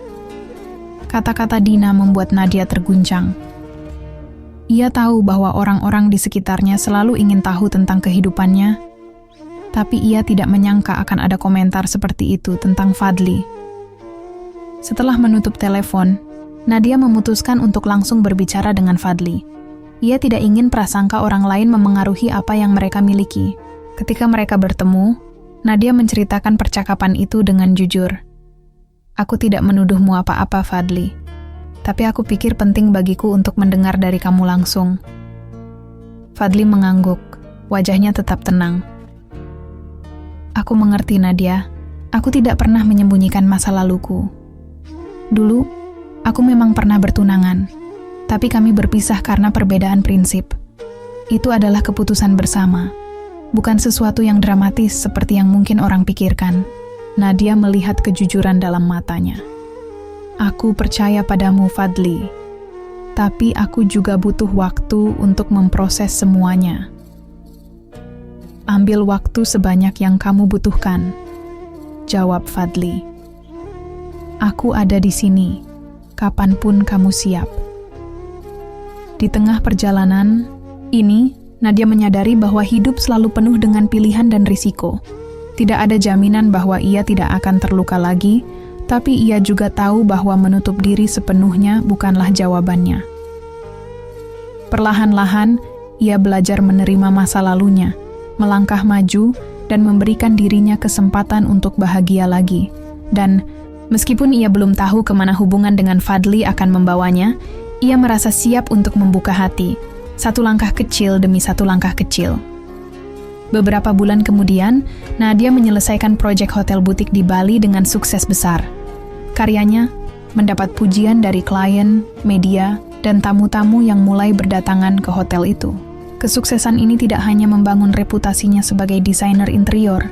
Kata-kata Dina membuat Nadia terguncang. Ia tahu bahwa orang-orang di sekitarnya selalu ingin tahu tentang kehidupannya, tapi ia tidak menyangka akan ada komentar seperti itu tentang Fadli. Setelah menutup telepon, Nadia memutuskan untuk langsung berbicara dengan Fadli. Ia tidak ingin prasangka orang lain memengaruhi apa yang mereka miliki. Ketika mereka bertemu, Nadia menceritakan percakapan itu dengan jujur. Aku tidak menuduhmu apa-apa, Fadli. Tapi aku pikir penting bagiku untuk mendengar dari kamu langsung. Fadli mengangguk, wajahnya tetap tenang. Aku mengerti, Nadia. Aku tidak pernah menyembunyikan masa laluku. Dulu, aku memang pernah bertunangan. Tapi kami berpisah karena perbedaan prinsip. Itu adalah keputusan bersama, bukan sesuatu yang dramatis seperti yang mungkin orang pikirkan. Nadia melihat kejujuran dalam matanya. Aku percaya padamu, Fadli. Tapi aku juga butuh waktu untuk memproses semuanya. Ambil waktu sebanyak yang kamu butuhkan, jawab Fadli. Aku ada di sini, kapanpun kamu siap. Di tengah perjalanan ini, Nadia menyadari bahwa hidup selalu penuh dengan pilihan dan risiko. Tidak ada jaminan bahwa ia tidak akan terluka lagi, tapi ia juga tahu bahwa menutup diri sepenuhnya bukanlah jawabannya. Perlahan-lahan, ia belajar menerima masa lalunya, melangkah maju, dan memberikan dirinya kesempatan untuk bahagia lagi. Dan, meskipun ia belum tahu kemana hubungan dengan Fadli akan membawanya, ia merasa siap untuk membuka hati, satu langkah kecil demi satu langkah kecil. Beberapa bulan kemudian, Nadia menyelesaikan proyek hotel butik di Bali dengan sukses besar. Karyanya mendapat pujian dari klien, media, dan tamu-tamu yang mulai berdatangan ke hotel itu. Kesuksesan ini tidak hanya membangun reputasinya sebagai desainer interior,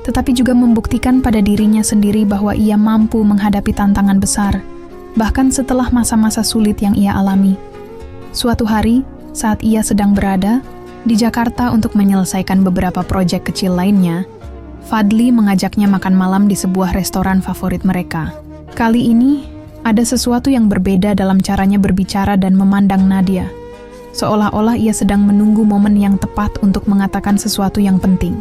tetapi juga membuktikan pada dirinya sendiri bahwa ia mampu menghadapi tantangan besar, bahkan setelah masa-masa sulit yang ia alami. Suatu hari, saat ia sedang berada di Jakarta untuk menyelesaikan beberapa proyek kecil lainnya, Fadli mengajaknya makan malam di sebuah restoran favorit mereka. Kali ini, ada sesuatu yang berbeda dalam caranya berbicara dan memandang Nadia. Seolah-olah ia sedang menunggu momen yang tepat untuk mengatakan sesuatu yang penting.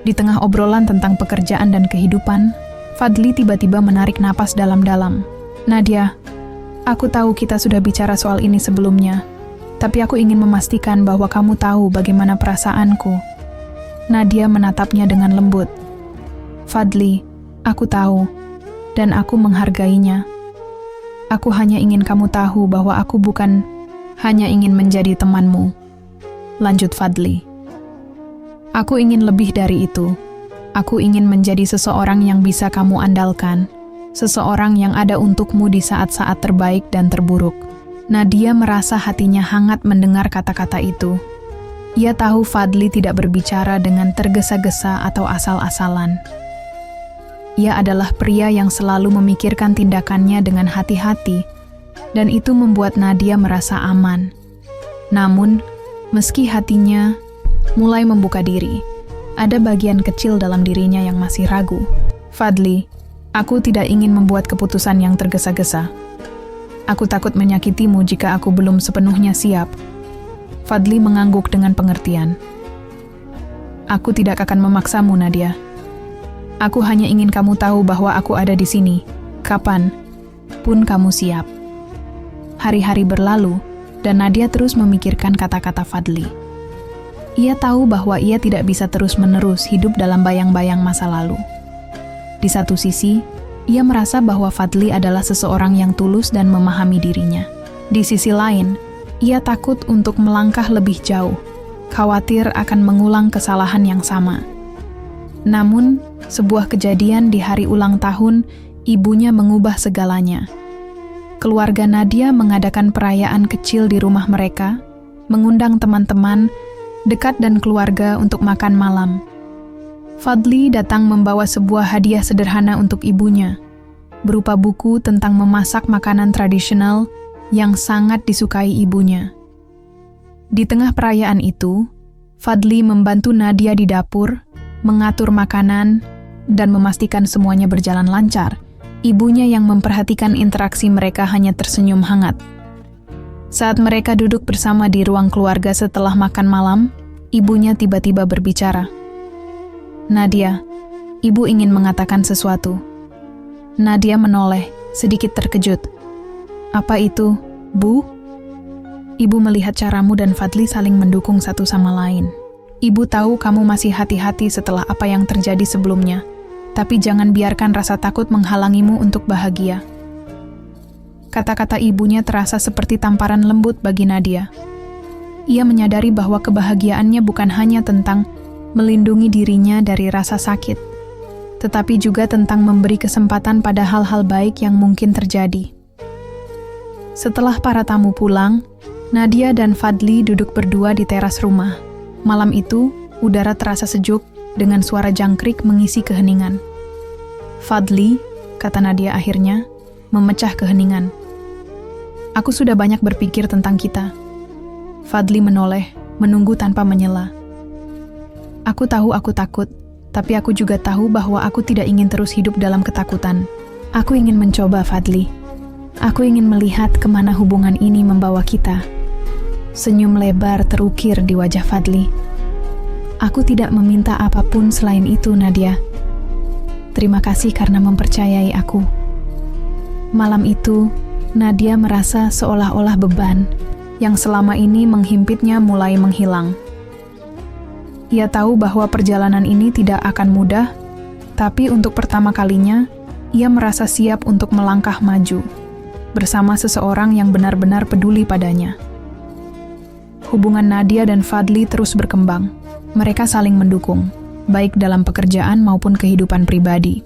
Di tengah obrolan tentang pekerjaan dan kehidupan, Fadli tiba-tiba menarik napas dalam-dalam. Nadia, aku tahu kita sudah bicara soal ini sebelumnya, tapi aku ingin memastikan bahwa kamu tahu bagaimana perasaanku. Nadia menatapnya dengan lembut. Fadli, aku tahu, dan aku menghargainya. Aku hanya ingin kamu tahu bahwa aku bukan hanya ingin menjadi temanmu. Lanjut Fadli. Aku ingin lebih dari itu. Aku ingin menjadi seseorang yang bisa kamu andalkan. Seseorang yang ada untukmu di saat-saat terbaik dan terburuk. Nadia merasa hatinya hangat mendengar kata-kata itu. Ia tahu Fadli tidak berbicara dengan tergesa-gesa atau asal-asalan. Ia adalah pria yang selalu memikirkan tindakannya dengan hati-hati, dan itu membuat Nadia merasa aman. Namun, meski hatinya mulai membuka diri, ada bagian kecil dalam dirinya yang masih ragu. Fadli, aku tidak ingin membuat keputusan yang tergesa-gesa. Aku takut menyakitimu jika aku belum sepenuhnya siap. Fadli mengangguk dengan pengertian. Aku tidak akan memaksamu, Nadia. Aku hanya ingin kamu tahu bahwa aku ada di sini, kapan pun kamu siap. Hari-hari berlalu, dan Nadia terus memikirkan kata-kata Fadli. Ia tahu bahwa ia tidak bisa terus-menerus hidup dalam bayang-bayang masa lalu. Di satu sisi, ia merasa bahwa Fadli adalah seseorang yang tulus dan memahami dirinya. Di sisi lain, ia takut untuk melangkah lebih jauh, khawatir akan mengulang kesalahan yang sama. Namun, sebuah kejadian di hari ulang tahun, ibunya mengubah segalanya. Keluarga Nadia mengadakan perayaan kecil di rumah mereka, mengundang teman-teman, dekat dan keluarga untuk makan malam. Fadli datang membawa sebuah hadiah sederhana untuk ibunya, berupa buku tentang memasak makanan tradisional yang sangat disukai ibunya. Di tengah perayaan itu, Fadli membantu Nadia di dapur, mengatur makanan, dan memastikan semuanya berjalan lancar. Ibunya yang memperhatikan interaksi mereka hanya tersenyum hangat. Saat mereka duduk bersama di ruang keluarga setelah makan malam, ibunya tiba-tiba berbicara. "Nadia, ibu ingin mengatakan sesuatu." Nadia menoleh, sedikit terkejut. "Apa itu, Bu?" "Ibu melihat caramu dan Fadli saling mendukung satu sama lain. Ibu tahu kamu masih hati-hati setelah apa yang terjadi sebelumnya, tapi jangan biarkan rasa takut menghalangimu untuk bahagia." Kata-kata ibunya terasa seperti tamparan lembut bagi Nadia. Ia menyadari bahwa kebahagiaannya bukan hanya tentang melindungi dirinya dari rasa sakit, tetapi juga tentang memberi kesempatan pada hal-hal baik yang mungkin terjadi. Setelah para tamu pulang, Nadia dan Fadli duduk berdua di teras rumah. Malam itu, udara terasa sejuk dengan suara jangkrik mengisi keheningan. "Fadli," kata Nadia akhirnya, memecah keheningan. "Aku sudah banyak berpikir tentang kita." Fadli menoleh, menunggu tanpa menyela. "Aku tahu aku takut, tapi aku juga tahu bahwa aku tidak ingin terus hidup dalam ketakutan. Aku ingin mencoba, Fadli. Aku ingin melihat kemana hubungan ini membawa kita." Senyum lebar terukir di wajah Fadli. "Aku tidak meminta apapun selain itu, Nadia. Terima kasih karena mempercayai aku." Malam itu, Nadia merasa seolah-olah beban yang selama ini menghimpitnya mulai menghilang. Ia tahu bahwa perjalanan ini tidak akan mudah, tapi untuk pertama kalinya, ia merasa siap untuk melangkah maju, bersama seseorang yang benar-benar peduli padanya. Hubungan Nadia dan Fadli terus berkembang. Mereka saling mendukung, baik dalam pekerjaan maupun kehidupan pribadi.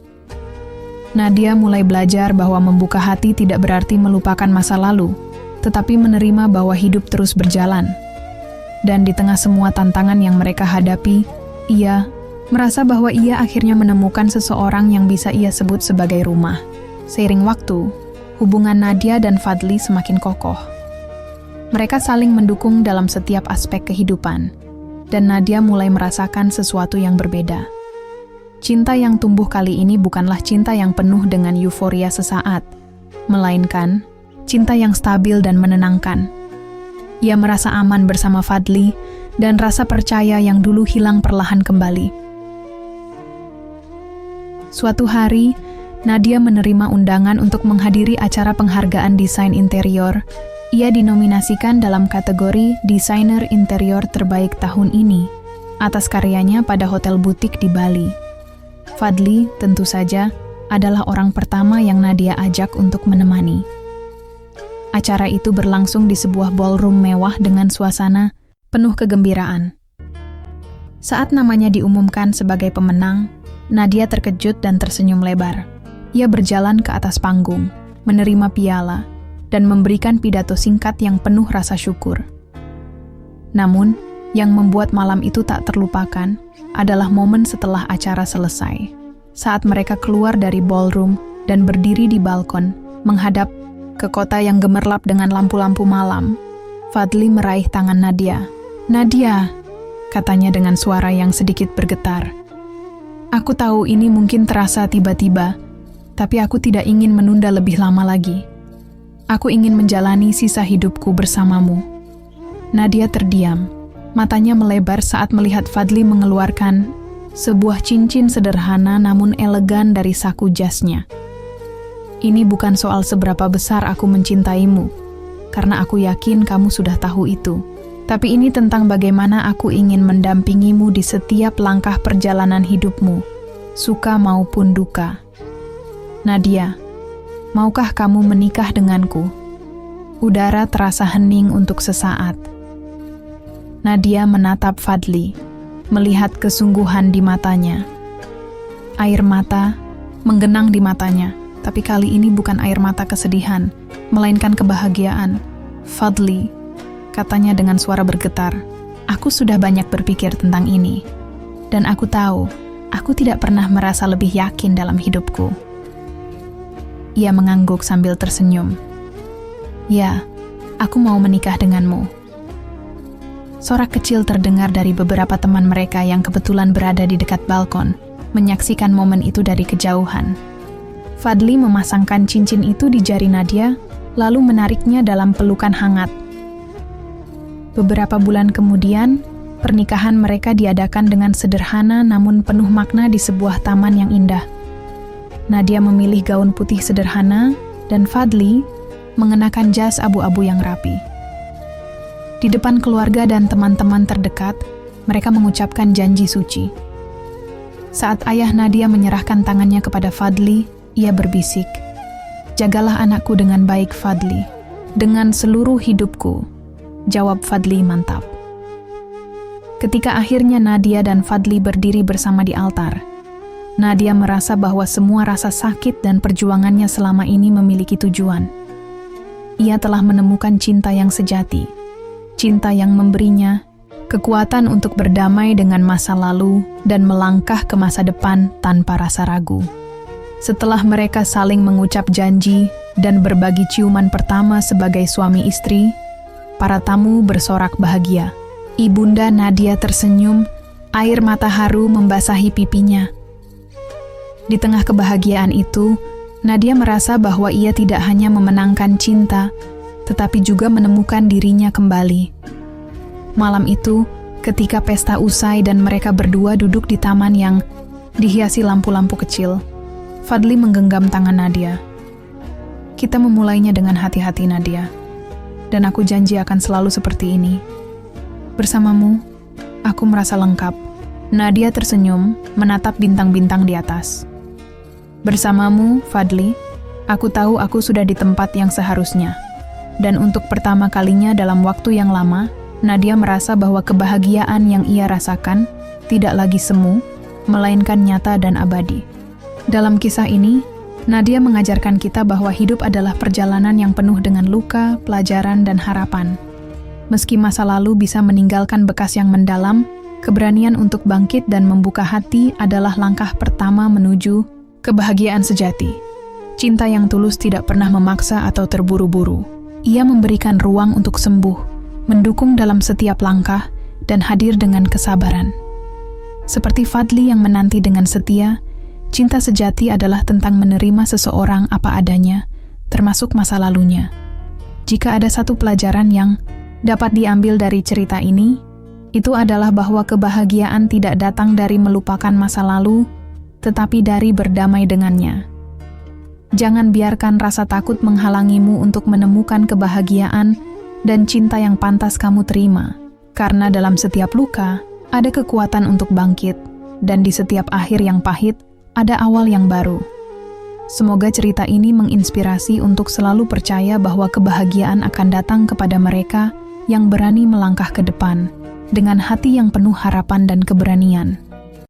Nadia mulai belajar bahwa membuka hati tidak berarti melupakan masa lalu, tetapi menerima bahwa hidup terus berjalan. Dan di tengah semua tantangan yang mereka hadapi, ia merasa bahwa ia akhirnya menemukan seseorang yang bisa ia sebut sebagai rumah. Seiring waktu, hubungan Nadia dan Fadli semakin kokoh. Mereka saling mendukung dalam setiap aspek kehidupan, dan Nadia mulai merasakan sesuatu yang berbeda. Cinta yang tumbuh kali ini bukanlah cinta yang penuh dengan euforia sesaat, melainkan cinta yang stabil dan menenangkan. Ia merasa aman bersama Fadli, dan rasa percaya yang dulu hilang perlahan kembali. Suatu hari, Nadia menerima undangan untuk menghadiri acara penghargaan desain interior. Ia dinominasikan dalam kategori Desainer Interior Terbaik tahun ini, atas karyanya pada hotel butik di Bali. Fadli, tentu saja, adalah orang pertama yang Nadia ajak untuk menemani. Acara itu berlangsung di sebuah ballroom mewah dengan suasana penuh kegembiraan. Saat namanya diumumkan sebagai pemenang, Nadia terkejut dan tersenyum lebar. Ia berjalan ke atas panggung, menerima piala, dan memberikan pidato singkat yang penuh rasa syukur. Namun, yang membuat malam itu tak terlupakan adalah momen setelah acara selesai. Saat mereka keluar dari ballroom dan berdiri di balkon, menghadap ke kota yang gemerlap dengan lampu-lampu malam, Fadli meraih tangan Nadia. "Nadia," katanya dengan suara yang sedikit bergetar. "Aku tahu ini mungkin terasa tiba-tiba, tapi aku tidak ingin menunda lebih lama lagi. Aku ingin menjalani sisa hidupku bersamamu." Nadia terdiam. Matanya melebar saat melihat Fadli mengeluarkan sebuah cincin sederhana namun elegan dari saku jasnya. "Ini bukan soal seberapa besar aku mencintaimu, karena aku yakin kamu sudah tahu itu. Tapi ini tentang bagaimana aku ingin mendampingimu di setiap langkah perjalanan hidupmu, suka maupun duka. Nadia, maukah kamu menikah denganku?" Udara terasa hening untuk sesaat. Nadia menatap Fadli, melihat kesungguhan di matanya. Air mata menggenang di matanya. Tapi kali ini bukan air mata kesedihan, melainkan kebahagiaan. "Fadli," katanya dengan suara bergetar, "aku sudah banyak berpikir tentang ini. Dan aku tahu, Aku tidak pernah merasa lebih yakin dalam hidupku. Ia mengangguk sambil tersenyum. Ya, aku mau menikah denganmu. Sorak kecil terdengar dari beberapa teman mereka yang kebetulan berada di dekat balkon, menyaksikan momen itu dari kejauhan. Fadli memasangkan cincin itu di jari Nadia, lalu menariknya dalam pelukan hangat. Beberapa bulan kemudian, pernikahan mereka diadakan dengan sederhana namun penuh makna di sebuah taman yang indah. Nadia memilih gaun putih sederhana dan Fadli mengenakan jas abu-abu yang rapi. Di depan keluarga dan teman-teman terdekat, mereka mengucapkan janji suci. Saat ayah Nadia menyerahkan tangannya kepada Fadli, ia berbisik, "Jagalah anakku dengan baik, Fadli. Dengan seluruh hidupku." Jawab Fadli mantap. Ketika akhirnya Nadia dan Fadli berdiri bersama di altar, Nadia merasa bahwa semua rasa sakit dan perjuangannya selama ini memiliki tujuan. Ia telah menemukan cinta yang sejati, cinta yang memberinya kekuatan untuk berdamai dengan masa lalu dan melangkah ke masa depan tanpa rasa ragu. Setelah mereka saling mengucap janji dan berbagi ciuman pertama sebagai suami istri, para tamu bersorak bahagia. Ibunda Nadia tersenyum, air mata haru membasahi pipinya. Di tengah kebahagiaan itu, Nadia merasa bahwa ia tidak hanya memenangkan cinta, tetapi juga menemukan dirinya kembali. Malam itu, ketika pesta usai dan mereka berdua duduk di taman yang dihiasi lampu-lampu kecil, Fadli menggenggam tangan Nadia. "Kita memulainya dengan hati-hati, Nadia. Dan aku janji akan selalu seperti ini. Bersamamu, aku merasa lengkap." Nadia tersenyum, menatap bintang-bintang di atas. "Bersamamu, Fadli, aku tahu aku sudah di tempat yang seharusnya." Dan untuk pertama kalinya dalam waktu yang lama, Nadia merasa bahwa kebahagiaan yang ia rasakan tidak lagi semu, melainkan nyata dan abadi. Dalam kisah ini, Nadia mengajarkan kita bahwa hidup adalah perjalanan yang penuh dengan luka, pelajaran, dan harapan. Meski masa lalu bisa meninggalkan bekas yang mendalam, keberanian untuk bangkit dan membuka hati adalah langkah pertama menuju kebahagiaan sejati. Cinta yang tulus tidak pernah memaksa atau terburu-buru. Ia memberikan ruang untuk sembuh, mendukung dalam setiap langkah, dan hadir dengan kesabaran. Seperti Fadli yang menanti dengan setia, cinta sejati adalah tentang menerima seseorang apa adanya, termasuk masa lalunya. Jika ada satu pelajaran yang dapat diambil dari cerita ini, itu adalah bahwa kebahagiaan tidak datang dari melupakan masa lalu, tetapi dari berdamai dengannya. Jangan biarkan rasa takut menghalangimu untuk menemukan kebahagiaan dan cinta yang pantas kamu terima, karena dalam setiap luka ada kekuatan untuk bangkit, dan di setiap akhir yang pahit ada awal yang baru. Semoga cerita ini menginspirasi untuk selalu percaya bahwa kebahagiaan akan datang kepada mereka yang berani melangkah ke depan dengan hati yang penuh harapan dan keberanian.